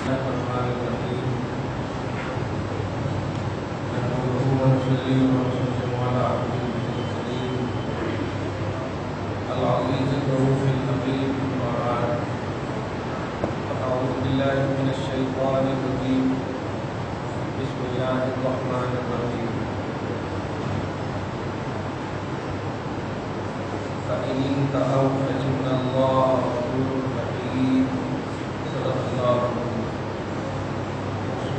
الرحمن الرحيم نحمده ونصلي ونسلم على عبده الكريم العزيز الرؤوف الحكيم أما بعد أعوذ بالله من الشيطان الرجيم بسم الله الرحمن الرحيم فإن انتهوا فإن الله غفور رحيم صدق الله العظيم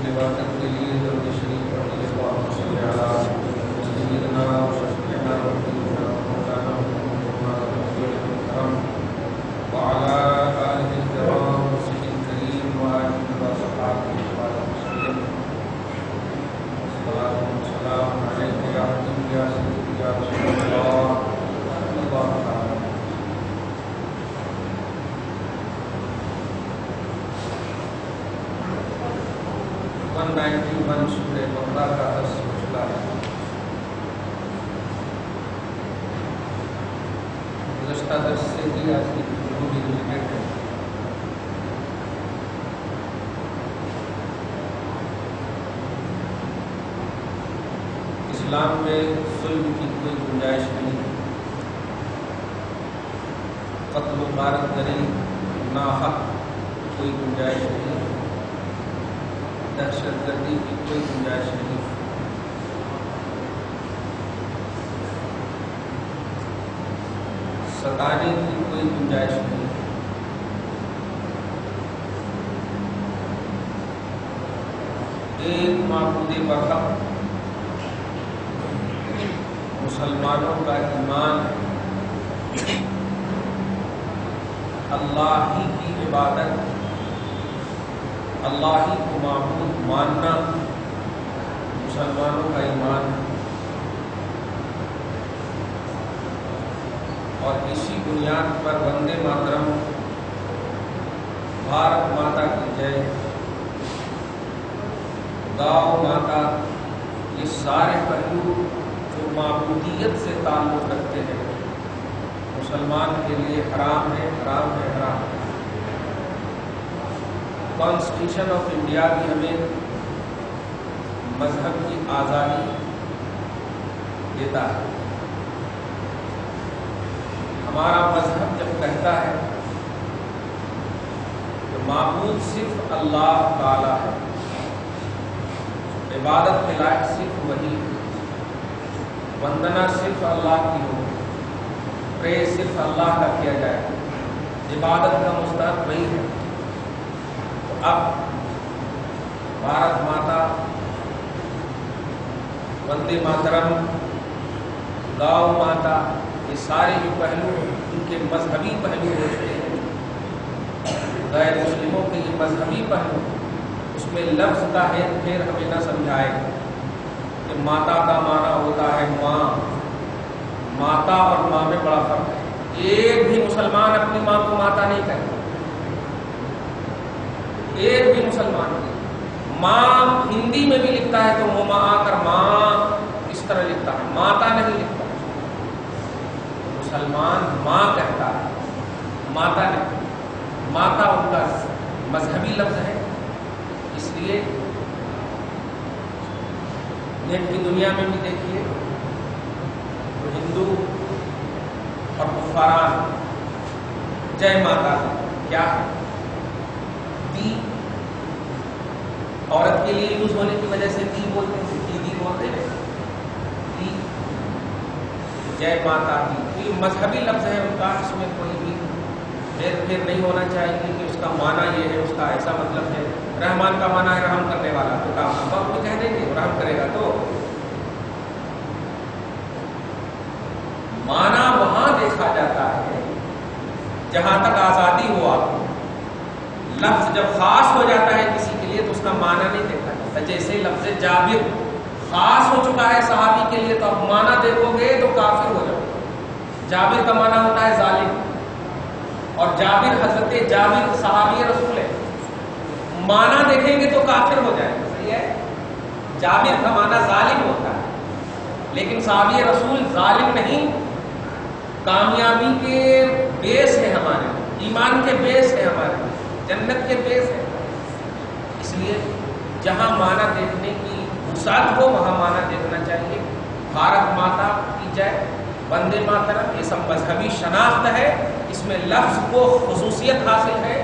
لباقت کے لیے درود شریف پڑھیے اللهم صل على سيدنا وشفيعنا ونبينا ومولانا محمد الكرام وعلى آله الكرام وصحبه الكريم وآله وصحبه وسلم الصلاة والسلام عليك يا حبيبي يا سيدي يا رسول الله صلى الله عليه وسلم. 191 سورہ بقرہ کا درس ہو چکا ہے. گزشتہ درس سے بھی آج کی گفتگو بھی ریلیٹڈ ہے. اسلام میں ظلم کی کوئی گنجائش نہیں ہے. قتل و غارت گری ناحق کوئی گنجائش نہیں ہے. دہشت گردی کی کوئی گنجائش نہیں. ستانے کی کوئی گنجائش نہیں. ایک معبود برحق مسلمانوں کا ایمان اللہ ہی کی عبادت، اللہ ہی کو معبود ماننا مسلمانوں کا ایمان، اور اسی بنیاد پر وندے ماترم، بھارت ماتا کی جے، گاؤ ماتا، یہ سارے پہلو جو معبودیت سے تعلق رکھتے ہیں مسلمان کے لیے حرام ہے، حرام ہے، حرام ہے. کانسٹیٹیوشن آف انڈیا بھی ہمیں مذہب کی آزادی دیتا ہے. ہمارا مذہب جب کہتا ہے کہ معبود صرف اللہ تعالی ہے، عبادت کے لائق صرف وہی ہے، وندنا صرف اللہ کی ہو، پرے صرف اللہ کا کیا جائے، عبادت کا مستحق وہی ہے. اب بھارت ماتا، وندے ماترم، گاؤ ماتا، یہ سارے جو پہلو ان کے مذہبی پہلو ہو چکے ہیں. غیر مسلموں کے یہ مذہبی پہلو، اس میں لفظ کا ہیر پھیر ہمیں نہ سمجھائے کہ ماتا کا معنی ہوتا ہے ماں. ماتا اور ماں میں بڑا فرق ہے. ایک بھی مسلمان اپنی ماں کو ماتا نہیں کہتا. ایک بھی مسلمان نہیں. ماں ہندی میں بھی لکھتا ہے تو مما آ کر ماں اس طرح لکھتا ہے، ماتا نہیں لکھتا. مسلمان ماں کہتا ہے، ماتا نہیں. ماتا ان کا مذہبی لفظ ہے. اس لیے نیٹ کی دنیا میں بھی دیکھیے تو ہندو اور کفاران جے ماتا کیا ہے؟ دی. عورت کے لیے یوز ہونے کی وجہ سے دی بولتے ہیں، دی بولتے ہیں دی. جے ماتا دی یہ مذہبی لفظ ہے ان کا. اس میں کوئی بھی ہیر پھیر نہیں ہونا چاہیے کہ اس کا معنی یہ ہے، اس کا ایسا مطلب ہے. رحمان کا معنی ہے رحم کرنے والا، تو کام اب وہ کہہ دیں گے رحم کرے گا. تو معنی وہاں دیکھا جاتا ہے جہاں تک آزادی ہو. آپ لفظ جب خاص ہو جاتا ہے کسی کے لیے تو اس کا معنی نہیں دیکھا جاتا. جیسے لفظ جابر خاص ہو چکا ہے صحابی کے لیے تو آپ معنی دیکھو گے تو کافر ہو جاؤ. جابر کا معنی ہوتا ہے ظالم، اور جابر حضرت جابر صحابی رسول ہے. معنی دیکھیں گے تو کافر ہو جائے گا. صحیح ہے. جابر کا معنی ظالم ہوتا ہے، لیکن صحابی رسول ظالم نہیں. کامیابی کے بیس ہے، ہمارے ایمان کے بیس ہے، ہمارے جنت کے بیس ہے. اس لیے جہاں معنی دیکھنے کی وسعت ہو وہاں معنی دیکھنا چاہیے. بھارت ماتا کی جائے، وندے ماترم، یہ سب مذہبی شناخت ہے. اس میں لفظ کو خصوصیت حاصل ہے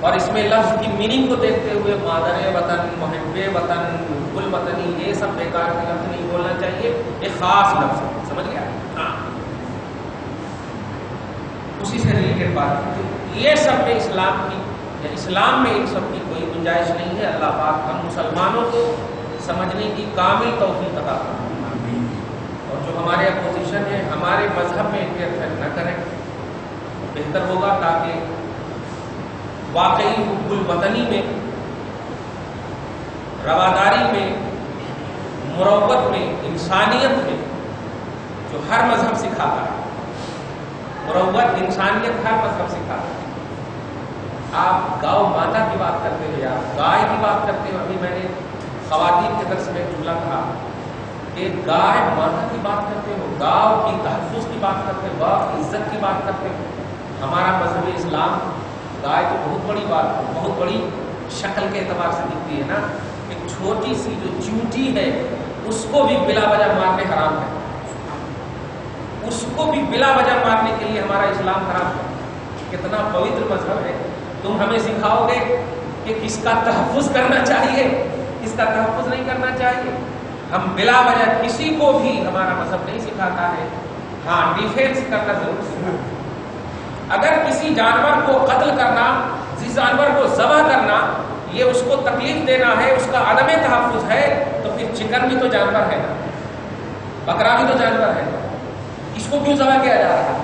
اور اس میں لفظ کی میننگ کو دیکھتے ہوئے مادر وطن، محب وطن، گل وطنی، یہ سب بیکار کے لفظ نہیں بولنا چاہیے. ایک خاص لفظ ہے، سمجھ گیا؟ ہاں، اسی سے ریلیٹڈ بات. یہ سب میں اسلام کی یا اسلام میں ان سب کی کوئی گنجائش نہیں ہے. اللہ پاک ہم مسلمانوں کو سمجھنے کی کامل توفیق عطا فرمائے، اور جو ہمارے اپوزیشن ہے ہمارے مذہب میں انٹرفیئر نہ کریں، بہتر ہوگا، تاکہ واقعی حب الوطنی میں، رواداری میں، مروت میں، انسانیت میں، جو ہر مذہب سکھاتا ہے، مروت انسانیت ہر مذہب سکھاتا ہے. آپ گاؤ ماتا کی بات کرتے ہو یا گائے کی بات کرتے ہو. ابھی میں نے خواتین کے درس میں جملہ کہا کہ گائے ماتا کی بات کرتے ہو، گاؤ کی تحفظ کی بات کرتے ہو، گاؤ کی عزت کی بات کرتے ہو. ہمارا مذہب اسلام گائے کو بہت بڑی بات، بہت بڑی شکل کے اعتبار سے دکھتی ہے نا. ایک چھوٹی سی جو چونٹی ہے اس کو بھی بلا وجہ مارنے حرام ہے، اس کو بھی بلا وجہ مارنے کے لیے ہمارا اسلام حرام ہے. کتنا پوتر مذہب ہے. تم ہمیں سکھاؤ گے کہ کس کا تحفظ کرنا چاہیے، کس کا تحفظ نہیں کرنا چاہیے. ہم بلا وجہ کسی کو بھی ہمارا مذہب نہیں سکھاتا ہے. ہاں، ڈیفینس کرنا ضرور سکھاتا. اگر کسی جانور کو قتل کرنا، جس جانور کو ذبح کرنا، یہ اس کو تکلیف دینا ہے، اس کا عدم تحفظ ہے، تو پھر چکن بھی تو جانور ہے نا، بکرا بھی تو جانور ہے. اس کو کیوں ذبح کیا جا رہا ہے؟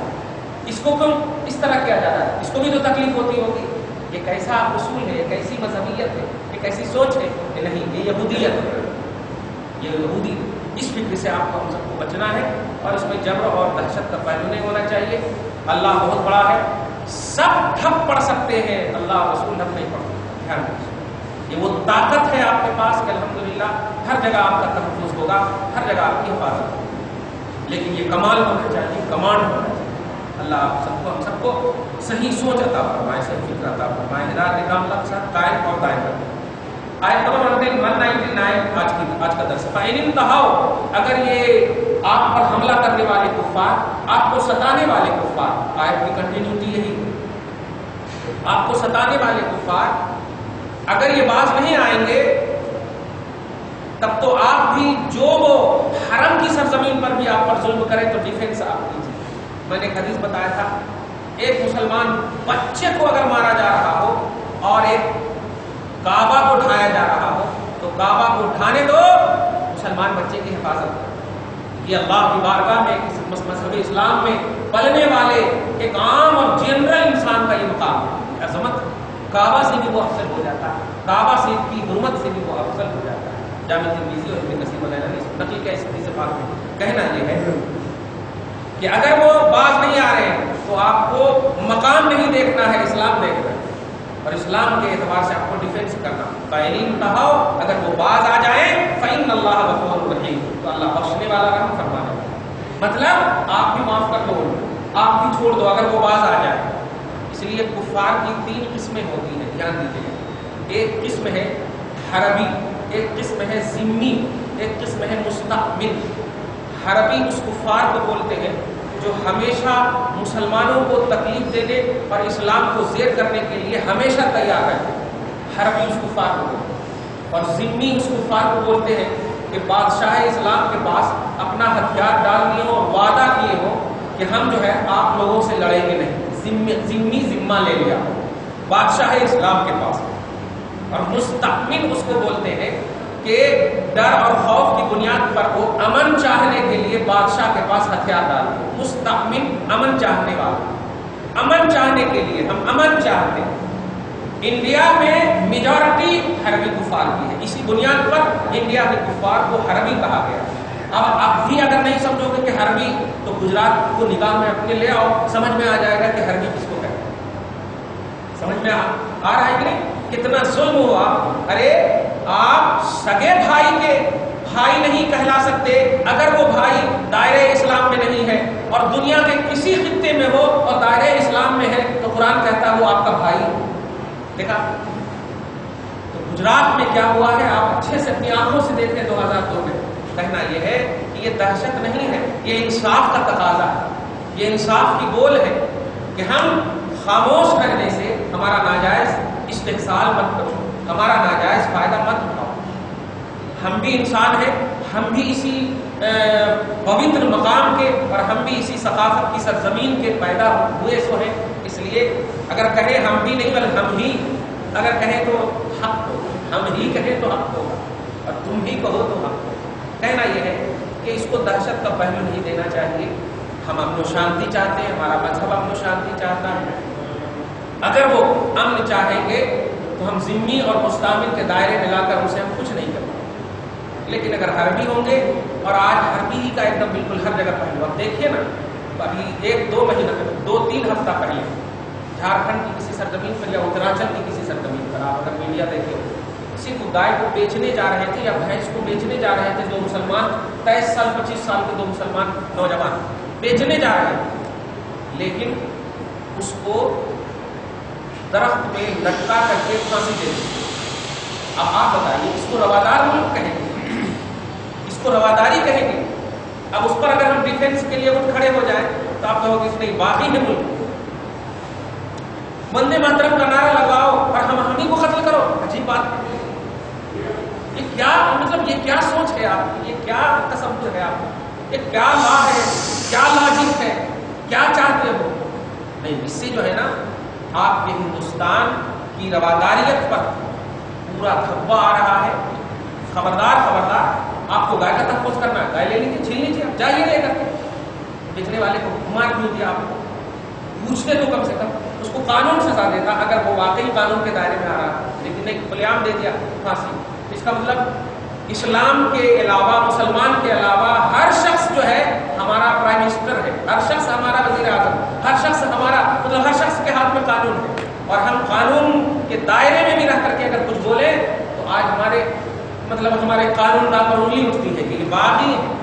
اس کو کیوں اس طرح کیا جا رہا ہے؟ اس کو بھی تو تکلیف ہوتی ہوگی. یہ کیسا اصول ہے، یہ کیسی مذہبیت ہے، یہ کیسی سوچ ہے؟ کہ نہیں، یہ یہودیت ہے، یہ یہودی. اس فکر سے آپ کو ہم سب کو بچنا ہے، اور اس میں جبر اور دہشت کا پہلو نہیں ہونا چاہیے. اللہ بہت بڑا ہے، سب ٹھپ پڑھ سکتے ہیں، اللہ رسول ٹھپ نہیں پڑھ سکتے. دھیان رکھیے، یہ وہ طاقت ہے آپ کے پاس کہ الحمدللہ ہر جگہ آپ کا تحفظ ہوگا، ہر جگہ آپ کی حفاظت ہوگی. لیکن یہ کمال ہونا چاہیے، کمانڈ ہونا چاہیے. اللہ آپ سب کو، ہم سب کو صحیح سوچ عطا فرمائے، صحیح فکر عطا فرمائے، ہدایت کاملہ کے ساتھ قائم اور دائم رکھے. آیت نمبر 199 آج کا درس. فَإِنِ انْتَهَوْا، اگر یہ آپ پر حملہ کرنے والے کفار، آپ کو ستانے والے کفار، آیت کی کنٹینیوٹی یہی ہے، آپ کو ستانے والے کفار اگر یہ باز نہیں آئیں گے، تب تو آپ بھی جو وہ حرم کی سرزمین پر بھی آپ پر ظلم کرے تو ڈیفینس آپ کیجیے. میں نے ایک حدیث بتایا تھا، ایک مسلمان بچے کو اگر مارا جا رہا ہو اور ایک کعبہ کو اٹھایا جا رہا ہو تو کعبہ کو اٹھانے دو، مسلمان بچے کی حفاظت کرو. یہ اللہ کی بارگاہ میں، مذہب اسلام میں پلنے والے ایک عام اور جنرل انسان کا یہ مقام ہے. عظمت کعبہ سے بھی وہ افضل ہو جاتا ہے، کعبہ سے کی حرمت سے بھی وہ افضل ہو جاتا ہے. جامع ترمذی اور ابن کثیر وغیرہ نے نقل کیا اس حدیث سے بات میں. کہنا یہ ہے کہ اگر وہ باز نہیں آ رہے ہیں تو آپ کو مقام نہیں دیکھنا ہے، اسلام دیکھنا ہے، اور اسلام کے اعتبار سے آپ کو ڈیفینس کرنا. فَإِنِ انْتَهَوْا، اگر وہ باز آ جائیں، فَإِنَّ اللَّهَ غَفُورٌ رَحِيمٌ، تو اللہ بخشنے والا، رحم فرمانے والا. مطلب آپ بھی معاف کر دو، آپ بھی چھوڑ دو اگر وہ باز آ جائے. اس لیے کفار کی 3 قسمیں ہوتی ہیں، دھیان دیجیے. ایک قسم ہے حربی، ایک قسم ہے ذمی، ایک قسم ہے مستعمل. حربی اس کفار کو بولتے ہیں جو ہمیشہ مسلمانوں کو تکلیف دینے اور اسلام کو زیر کرنے کے لیے ہمیشہ تیار رہتے ہیں. حربی اس کفار کو بولتے ہیں. اور ذمی اس کفار کو بولتے ہیں کہ بادشاہ اسلام کے پاس اپنا ہتھیار ڈال دیے ہوں اور وعدہ کیے ہوں کہ ہم جو ہے آپ لوگوں سے لڑیں گے نہیں. ذمی ذمہ لے لیا بادشاہ اسلام کے پاس. اور مستعمل اس کو بولتے ہیں کہ ڈر اور خوف کی بنیاد پر وہ امن چاہنے کے لیے بادشاہ کے پاس ہتھیار ڈال دیں. مستعمل امن چاہنے والا، امن چاہنے کے لیے ہم امن چاہتے ہیں. انڈیا میں میجورٹی حربی کفار کی ہے، اسی بنیاد پر انڈیا کے کفار کو حربی کہا گیا. اب آپ بھی اگر نہیں سمجھو گے کہ حربی، تو گجرات کو نگاہ میں اپنے لے آؤ، سمجھ میں آ جائے گا کہ حربی کس کو کہتے ہیں. سمجھ میں آ رہا ہے کہ نہیں؟ کتنا ظلم ہوا. ارے آپ سگے بھائی کے بھائی نہیں کہلا سکتے اگر وہ بھائی دائرہ اسلام میں نہیں ہے، اور دنیا کے کسی خطے میں ہو اور دائرہ اسلام میں ہے تو قرآن کہتا ہے وہ آپ کا بھائی. دیکھا تو گجرات میں کیا ہوا ہے آپ اچھے سے اپنی آنکھوں سے دیکھیں 2002 میں. کہنا یہ ہے کہ یہ دہشت نہیں ہے، یہ انصاف کا تقاضا ہے، یہ انصاف کی گول ہے کہ ہم خاموش رہنے سے ہمارا ناجائز استحصال مت کرو، ہمارا ناجائز فائدہ مت اٹھاؤ. ہم بھی انسان ہیں، ہم بھی اسی پوتر مقام کے اور ہم بھی اسی ثقافت کی سرزمین کے پیدا ہوئے سو ہیں. اس لیے اگر کہیں ہم بھی نہیں بلکہ ہم ہی، اگر کہیں تو حق ہوگا، ہم ہی کہیں تو حق ہوگا اور تم بھی کہو تو حق ہوگا. کہنا یہ ہے کہ اس کو دہشت کا پہلو نہیں دینا چاہیے. ہم امن و شانتی چاہتے ہیں، ہمارا مذہب امن و شانتی چاہتا ہے. اگر وہ امن چاہیں گے تو ہم ذمی اور مستعمل کے دائرے میں لا کر ان سے ہم کچھ نہیں کر پائیں. لیکن اگر حربی ہوں گے، اور آج حربی ہی کا ایک دم بالکل ہر جگہ پہلو، اب دیکھیے نا ابھی 1-2 مہینہ 2-3 ہفتہ پہلے جھارکھنڈ کی کسی سرزمین پر یا اتراچل کی کسی سرزمین پر آپ اگر میڈیا دیکھے صرف گائے کو بیچنے جا رہے تھے یا بھینس کو بیچنے جا رہے تھے 2 مسلمان، 23 سال 25 سال کے 2 مسلمان نوجوان بیچنے جا رہے تھے، لیکن اس کو درخت میں لٹکا کر کے پھانسی دے دی. اب آپ بتائیے اس کو روادار ملک کہیں گے، اس کو رواداری کہیں گے؟ اب اس پر اگر ہم ڈیفینس کے لیے اٹھ کھڑے ہو جائیں تو آپ کہو گے اس نہیں باقی ہے ملک. وندے ماترم کا نعرہ لگاؤ اور ہم ہی کو قتل کرو، عجیب بات ہے. یہ کیا مطلب، یہ کیا سوچ ہے آپ کی، یہ کیا تصور ہے آپ کا، یہ کیا لا ہے، کیا لاجک ہے، کیا چاہتے ہو؟ نہیں، اس سے جو ہے نا آپ کے ہندوستان کی رواداریت پر پورا دھبا آ رہا ہے. خبردار خبردار، آپ کو گائے کا تحفظ کرنا ہے، گائے لے لیجیے، چھین لیجیے، آپ جائیے لے کر کے. بیچنے والے کو گھما کیوں دیا آپ کو؟ پوچھتے تو کم سے کم، اس کو قانون سزا دیتا اگر وہ واقعی قانون کے دائرے میں آ رہا ہے. لیکن نہیں، کھلے عام دے دیا پھانسی. اس کا مطلب اسلام کے علاوہ، مسلمان کے علاوہ ہر شخص جو ہے ہمارا پرائم منسٹر ہے، ہر شخص ہمارا وزیر اعظم، ہر شخص ہمارا مطلب ہر شخص کے ہاتھ میں قانون ہے. اور ہم قانون کے دائرے میں بھی رہ کر کے اگر کچھ بولیں تو آج ہمارے مطلب ہمارے قانون داں پر انگلی اٹھتی ہے کہ یہ باغی ہے.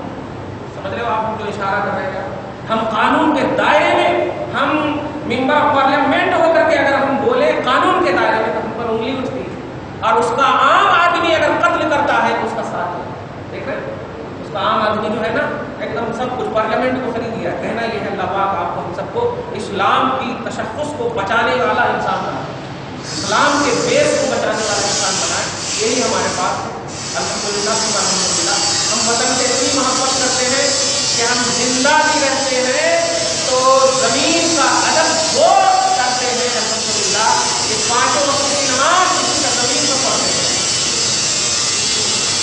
سمجھ رہے ہو آپ جو اشارہ کر رہے ہیں؟ ہم قانون کے دائرے میں، ہم ممبر پارلیمنٹ ہو کر کے اگر ہم بولے قانون کے دائرے میں تو ہم پر انگلی اٹھتی ہے. اور اس کا عام آدمی اگر قتل کرتا ہے تو اس کا ساتھ ہے. دیکھ رہے اس کا عام آدمی جو ہے نا ایک دم سب کچھ پارلیمنٹ کو خرید لیا. کہنا یہ ہے اللہ پاک آپ کو ہم سب کو اسلام کی تشخص کو بچانے والا انسان بنائے، اسلام کے بیس کو بچانے والا انسان بنائے. یہی ہمارے پاس ہے. الحمدللہ الحمدللہ ہم وطن سے اتنی محبت کرتے ہیں کہ ہم زندہ بھی رہتے ہیں تو زمین کا ادب وہ کرتے ہیں. الحمدللہ یہ 5 وقت کی نماز کسی کا زمین پر پڑھتے ہیں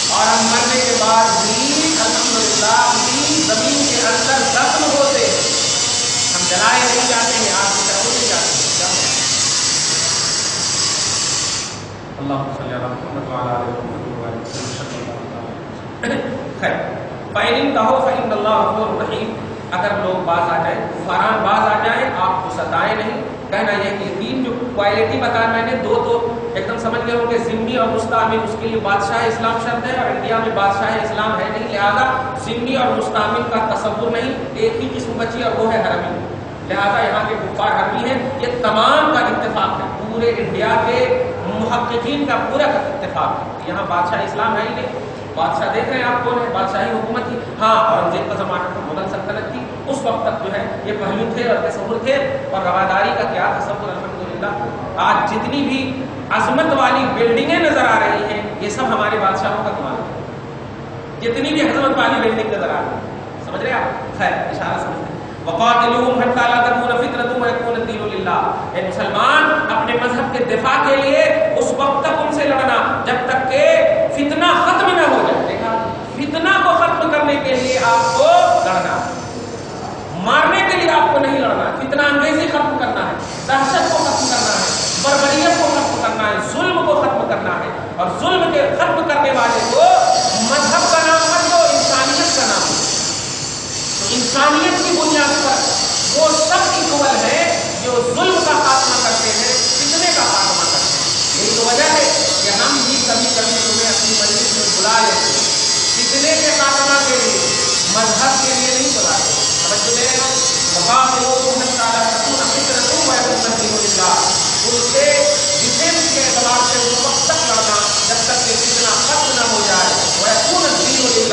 اور ہم مرنے کے بعد بھی الحمدللہ بھی زمین کے اندر دفن ہوتے ہیں. ہم جلائے نہیں جاتے ہیں، آج کی طرف نہیں جاتے ہیں. اللہ صلی اللہ علیہ وسلم. خیر، فَإِنْ کہو فَإِنَّ اللَّهَ غَفُورٌ رَحِيمٌ. اگر لوگ باز آ جائیں، فاران باز آ جائیں، آپ کو ستائیں نہیں. کہنا یہ کہ 3 جو کوالٹی بتایا میں نے، 2 تو ایک دم سمجھ گئے ہوں کہ ذمی اور مستعمل، اس کے لیے بادشاہ اسلام شرط ہے اور انڈیا میں بادشاہ اسلام ہے نہیں، لہذا ذمی اور مستعمل کا تصور نہیں. ایک ہی قسم بچی اور وہ ہے حرمی. لہذا یہاں کے کفار حرمی ہیں. یہ تمام کا اتفاق ہے، پورے انڈیا کے محققین کا پورا اتفاق ہے. یہاں بادشاہ اسلام ہے ہی نہیں. بادشاہ دیکھ رہے ہیں آپ کون ہے، بادشاہی حکومت تھی. ہاں، اورنگزیب کا زمانہ تھا، مغل سلطنت تھی. اس وقت تک جو ہے یہ پہلو تھے اور تصور تھے. اور رواداری کا کیا تصور. الحمدللہ آج جتنی بھی عظمت والی بلڈنگیں نظر آ رہی ہیں یہ سب ہمارے بادشاہوں کا کمال ہے. جتنی بھی عظمت والی بلڈنگ نظر آ رہی ہے، سمجھ رہے آپ؟ خیر، اشارہ سمجھتے ہیں. وَقَاتِلُوهُمْ حَتَّىٰ لَا تَكُونَ فِتْنَةٌ وَيَكُونَ الدِّينُ لِلَّهِ. اے مسلمان، اپنے مذہب کے دفاع کے لیے اس وقت تک ان سے لڑنا جب تک کہ فتنہ ختم نہ ہو جائے. دیکھا، فتنہ کو ختم کرنے کے لیے آپ کو لڑنا، مارنے کے لیے آپ کو نہیں لڑنا. فتنہ انگیزی ختم کرنا ہے، دہشت کو ختم کرنا ہے، بربریت کو ختم کرنا ہے، ظلم کو ختم کرنا ہے. اور ظلم کے ختم کرنے والے کو مذہب کا نام مت دو، انسانیت کا نام دو. انسانیت کی بنیاد پر وہ سب اکول ہیں جو ظلم کا خاتمہ کرتے ہیں، فتنے کا خاتمہ کرتے ہیں. یہی تو وجہ ہے کہ ہم بھی کبھی کبھی تمہیں اپنی مجلس میں بلا لیتے ہیں، فتنے کے خاتمہ کے لیے، مذہب کے لیے نہیں بلا لیتے. سمجھ لے گا ان سے ڈیفینس کے اعتبار سے اس وقت تک لڑنا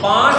5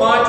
5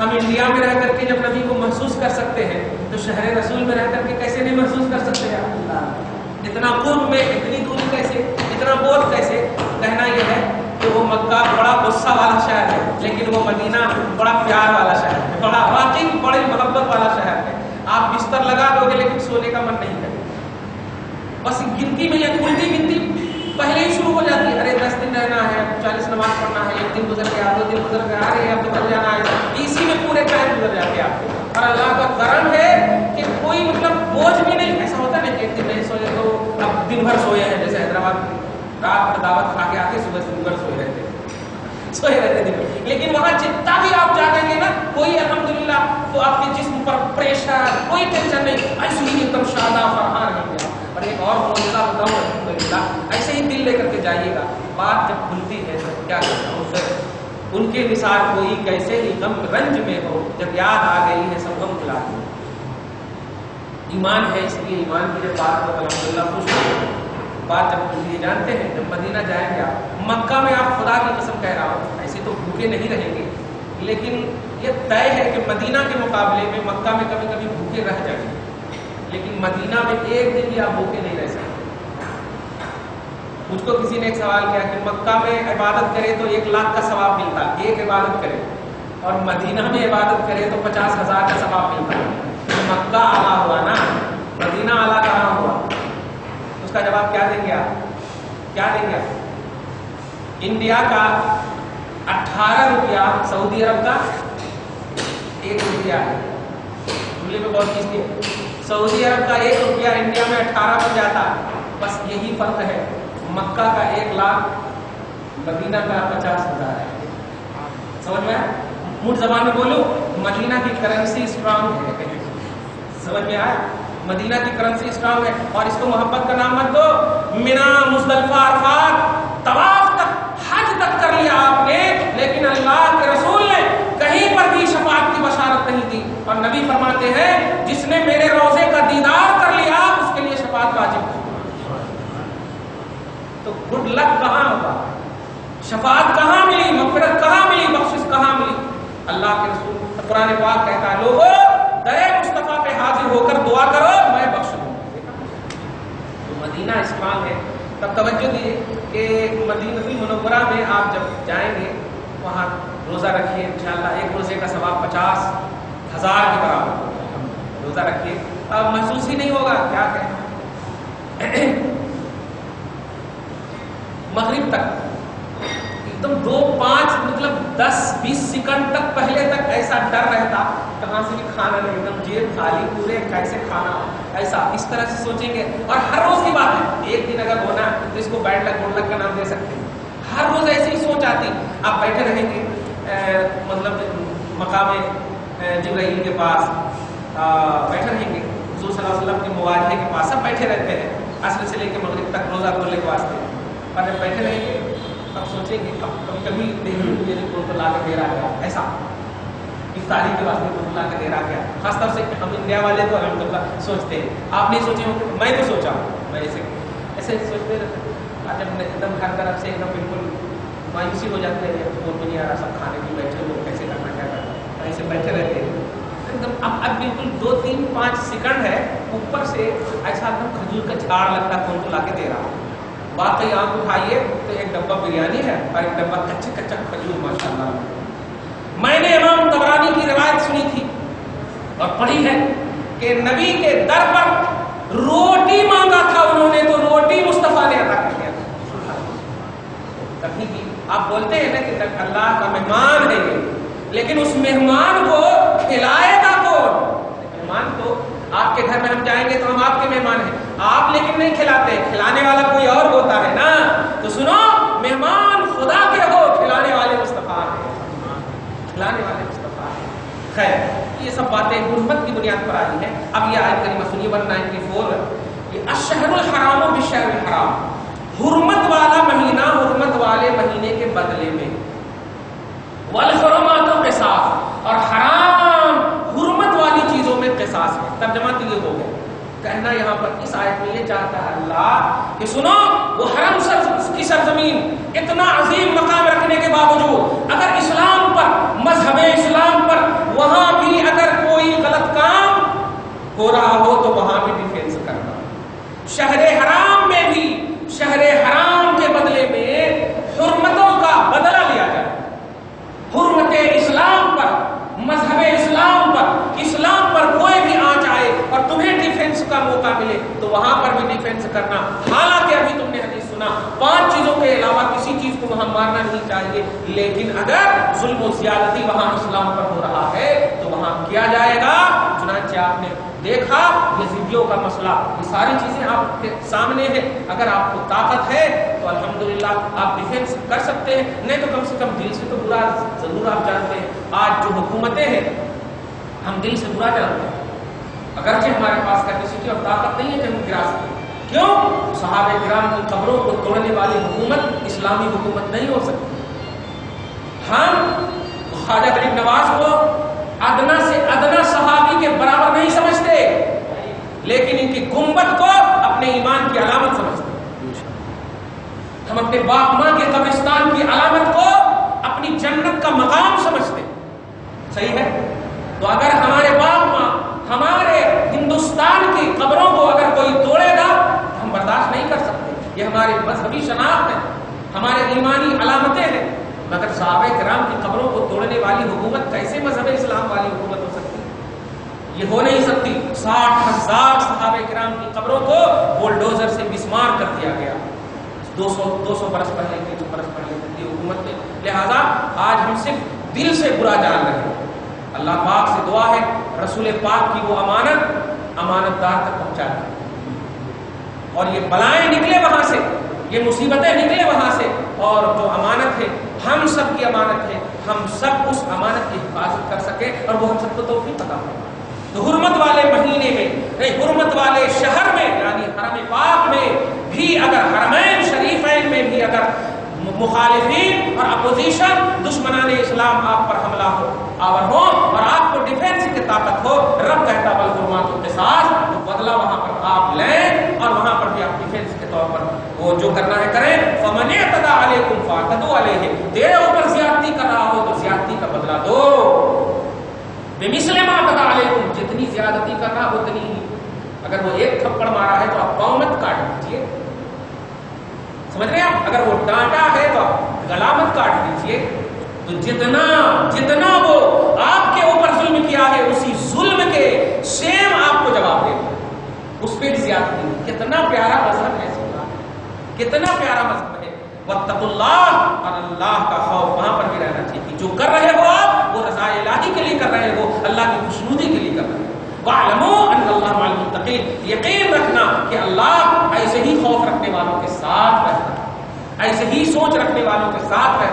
ہم انڈیا میں رہ کر کے جب نبی کو محسوس کر سکتے ہیں تو شہر رسول میں رہ کر کے کیسے نہیں محسوس کر سکتے ہیں؟ اتنا قرب میں اتنی دوری کیسے، اتنا بوجھ کیسے؟ کہنا یہ ہے کہ وہ مکہ بڑا غصہ والا شہر ہے، لیکن وہ مدینہ بڑا پیار والا شہر ہے، بڑا واقعی بڑی محبت والا شہر ہے۔ آپ بستر لگا دو گے لیکن سونے کا من نہیں کرے، بس گنتی میں یہ الٹی گنتی پہلے ہی شروع ہو جاتی ہے۔ ارے 10 دن رہنا ہے، 40 نماز پڑھنا ہے، 1 دن گزر گیا، 2 دن گزر گیا، ارے اب تو بن جانا ہے، اسی میں پورے ٹائم گزر جاتے ہیں آپ کو۔ اور اللہ کا کرم ہے کہ کوئی مطلب بوجھ بھی نہیں، ایسا ہوتا ہے کہ ایک دن نہیں سوئے تو اب دن بھر سوئے ہیں، جیسے حیدرآباد رات میں دعوت کھا کے آتے صبح دن بھر سوئے رہتے دن بھر۔ لیکن وہاں جتنا بھی آپ جانیں گے نا، کوئی الحمدللہ تو آپ کے جسم پر پریشر، کوئی ٹینشن نہیں، ایسے ہی ایک دم شادہ فرحان ہے گیا۔ اور ایک اور معجزہ بتاؤں الحمدللہ، ایسے ہی دل لے کر کے جائیے گا، بات جب کھلتی ہے تو کیا کرتا ہوں پھر ان کے مثال کوئی کیسے ہی غم رنج میں ہو، جب یاد آ گئی ہے سب غم بھلا دیں۔ ایمان ہے، اس لیے ایمان کی جب بات ہو الحمدللہ خوش ہو۔ بات جب یہ جانتے ہیں جب مدینہ جائیں گے آپ، مکہ میں آپ خدا کی قسم کہہ رہا ہوں ایسے تو بھوکے نہیں رہیں گے، لیکن یہ طے ہے کہ مدینہ کے مقابلے میں مکہ میں کبھی کبھی بھوکے رہ جائیں گے، لیکن مدینہ میں ایک دن بھی آپ بھوکے نہیں رہ سکتے۔ مجھ کو کسی نے ایک سوال کیا کہ مکہ میں عبادت کرے تو 1 لاکھ کا ثواب ملتا، ایک عبادت کرے، اور مدینہ میں عبادت کرے تو 50,000 کا ثواب ملتا۔ مکہ اعلیٰ ہوا نا، مدینہ اعلیٰ کہاں ہوا؟ اس کا جواب کیا دیں گے آپ؟ کیا دیں گے آپ؟ انڈیا کا 18 روپیہ سعودی عرب کا 1 روپیہ ہے، جملے میں بہت چیز کی ہے۔ سعودی عرب کا 1 روپیہ انڈیا میں 18 بن جاتا، بس یہی فرق ہے، مکہ کا 1 لاکھ مدینہ کا 50,000 ہے۔ سمجھ میں؟ مجھ زبان میں بولو، مدینہ کی کرنسی اسٹرانگ ہے، سمجھ میں آیا؟ مدینہ کی کرنسی اسٹرانگ ہے، اور اس کو محبت کا نام مت دو۔ مینا، مزدلفہ، عرفات، طواف تک، حج تک کر لیا آپ نے، لیکن اللہ کے رسول نے کہیں پر بھی شفاعت کی بشارت نہیں دی، اور نبی فرماتے ہیں جس نے میرے روضے کا دیدار کر لیا اس کے لیے شفاعت واجب ہے۔ تو گڈ لک کہاں ہوگا؟ شفاعت کہاں ملی؟ مغفرت کہاں ملی؟ بخشش کہاں ملی؟ اللہ کے رسول قرآن پاک کہتا ہے لوگوں درے مصطفیٰ پہ حاضر ہو کر دعا کرو میں بخش دوں۔ تو مدینہ اسلام ہے، تب توجہ دیجیے کہ مدینہ المنورہ میں آپ جب جائیں گے وہاں روزہ رکھیے، انشاءاللہ 1 روزے کا ثواب 50,000 کے برابر ہوگا۔ روزہ رکھیے، اب محسوس ہی نہیں ہوگا، کیا کہنا مغرب تک ایک دم 2-5 مطلب 10-20 سیکنڈ تک پہلے تک ایسا ڈر رہتا کہاں سے بھی کھانا نہیں، ایک دم جیب خالی، پورے کیسے کھانا، ایسا اس طرح سے سوچیں گے۔ اور ہر روز کی بات ہے، ایک دن اگر ہونا تو اس کو بیڈ لک گڈ لک کا نام دے سکتے ہیں۔ ہر روز ایسی ہی سوچ آتی، آپ بیٹھے رہیں گے مطلب مقام جبرائیل کے پاس بیٹھے رہیں گے، حضور صلی اللہ علیہ وسلم کے مواجہے کے پاس سب بیٹھے رہتے ہیں عصر سے لے کے مغرب تک روزہ کھولنے کے واسطے، اور جب بیٹھے رہیں گے اب سوچیں گے اب کبھی دیکھیں مجھے کون کو لا کے دے رہا گیا، ایسا افطاری کے واسطے کون لا کے دے رہا گیا۔ خاص طور سے ہم انڈیا والے تو الحمدللہ سوچتے ہیں، آپ نہیں سوچے ہوں، میں تو سوچا ہوں، میں ایسے سوچتے رہتے جب ایک دم ہر طرف سے ایک دم بالکل مایوسی ہو جاتی ہے، کون کو نہیں آ رہا، سب کھانے کی بیٹھے لوگ کیسے کرنا کیا کرنا، ایسے بیٹھے رہتے ہیں ایک دم۔ اب بالکل 2-3-5 سیکنڈ ہے، اوپر سے ایسا ایک دم کھجور کا جھاڑ لگتا ہے کون کو لا کے دے رہا۔ واقعی آنکھ اٹھائیے تو ایک ڈبہ بریانی ہے اور ایک ڈبہ کچا کھجور، ماشاءاللہ۔ میں نے امام طبرانی کی روایت سنی تھی اور پڑھی ہے کہ نبی کے در پر روٹی مانگا تھا انہوں نے تو روٹی مصطفیٰ نے عطا کر دیا۔ تکنیکی آپ بولتے ہیں نا کہ اللہ کا مہمان ہے یہ، لیکن اس مہمان کو کھلائے گا کون؟ مہمان کو آپ کے گھر میں ہم جائیں گے تو ہم آپ کے مہمان ہیں، آپ لیکن نہیں کھلاتے، کھلانے والا کوئی اور ہوتا ہے نا۔ تو سنو، مہمان خدا کے ہو، کھلانے والے مصطفیٰ ہیں، کھلانے والے مصطفیٰ ہیں۔ خیر، یہ سب باتیں حرمت کی بنیاد پر آئی ہیں۔ اب یہ آیت کریمہ سنیے 194، یہ الشہر الحرام بالشہر الحرام، حرمت والا مہینہ حرمت والے مہینے کے بدلے میں، والحرمات قصاص، اور حرام حرمت والی چیزوں میں قصاص ہے۔ ترجمہ تو یہ ہو گیا، کہنا یہاں پر اس آیت میں یہ چاہتا ہے اللہ کہ سنو، وہ حرم کی سرزمین اتنا عظیم مقام رکھنے کے باوجود اگر اسلام پر، مذہب اسلام پر نہیں چاہیے، لیکن اگر ظلم و زیادتی وہاں اسلام پر ہو رہا ہے تو وہاں کیا جائے گا۔ چنانچہ آپ نے دیکھا یزیدیوں کا مسئلہ، یہ ساری چیزیں آپ کے سامنے ہیں۔ اگر آپ کو طاقت ہے تو الحمدللہ آپ ڈیفینس کر سکتے ہیں، نہیں تو کم سے کم دل سے تو برا ضرور آپ جانتے ہیں۔ آج جو حکومتیں ہیں ہم دل سے برا جانتے ہیں، اگرچہ ہمارے پاس کیپیسٹی اور طاقت نہیں ہے کہ ہم گرا سکیں۔ کیوں؟ صحابہ کرام کی قبروں کو توڑنے والی حکومت اسلامی حکومت نہیں ہو سکتی۔ ہم خواجہ غریب نواز کو ادنا سے ادنا صحابی کے برابر نہیں سمجھتے، لیکن ان کی گنبد کو اپنے ایمان کی علامت سمجھتے ہیں۔ ہم اپنے باپ ماں کے قبرستان کی علامت کو اپنی جنت کا مقام سمجھتے ہیں۔ صحیح ہے؟ تو اگر ہمارے باپ ماں ہمارے ہندوستان کی قبروں کو اگر کوئی توڑے گا تو ہم برداشت نہیں کر سکتے۔ یہ ہماری مذہبی شناخت ہے، ہمارے ایمانی علامتیں ہیں، مگر صحابہ کرام کی قبروں کو توڑنے والی حکومت کیسے مذہب اسلام والی حکومت ہو سکتی؟ یہ ہو نہیں سکتی۔ 60,000 صحابہ کرام کی قبروں کو بولڈوزر سے مسمار کر دیا گیا 200 برس پہلے 300 برس پہلے کی حکومت میں۔ لہذا آج ہم صرف دل سے برا جان رہے ہیں۔ اللہ پاک سے دعا ہے رسول پاک کی وہ امانت دار تک پہنچا دے، اور یہ بلائیں نکلے وہاں سے، یہ مصیبتیں نکلے وہاں سے، اور جو امانت ہے ہم سب کی امانت ہے، ہم سب اس امانت کی حفاظت کر سکے اور وہ ہم سب کو توفیق عطا فرمائے۔ تو حرمت والے مہینے میں، نہیں حرمت والے شہر میں، یعنی حرم پاک میں بھی اگر حرمین شریفین میں بھی اگر مخالفین اور اپوزیشن دشمنان اسلام آپ پر حملہ آور ہو اور آپ کو ڈیفینس کی طاقت ہو، رب کہتا بالحرمات القصاص، تو بدلہ وہاں پر آپ لیں اور وہاں پر بھی آپ ڈیفینس کے طور پر وہ جو کرنا ہے کریں۔ فمن اعتدى علیکم فاعتدوا علیہ، تیرے اوپر زیادتی کر رہا ہو تو زیادتی کا بدلہ دو۔ بمثل ما اعتدى علیکم، جتنی زیادتی کر رہا اتنی ہی، اگر وہ ایک تھپڑ مارا ہے تو آپ پاؤں مت کاٹ دیجیے، سمجھ رہے ہیں آپ؟ اگر وہ ڈانٹا ہے تو آپ گلا مت کاٹ دیجیے۔ تو جتنا وہ آپ کے اوپر ظلم کیا ہے اسی ظلم کے سیم آپ کو جواب دے دو، اس پہ بھی زیادتی نہیں۔ کتنا پیارا مذہب ہے، کتنا پیارا مذہب ہے۔ واتقوا اللہ، اور اللہ کا خوف وہاں پر بھی رہنا چاہیے۔ جو کر رہے ہو آپ وہ رضا الہی کے لیے کر رہے ہو، اللہ کی خوشنودی کے لیے کر رہے ہو۔ وَاعْلَمُوا أَنَّ اللَّهَ مَعَ الْمُتَّقِينَ، یقین رکھنا کہ اللہ ایسے ہی خوف رکھنے والوں کے ساتھ رہتا ہے، ایسے ہی سوچ رکھنے والوں کے ساتھ رہتا ہے۔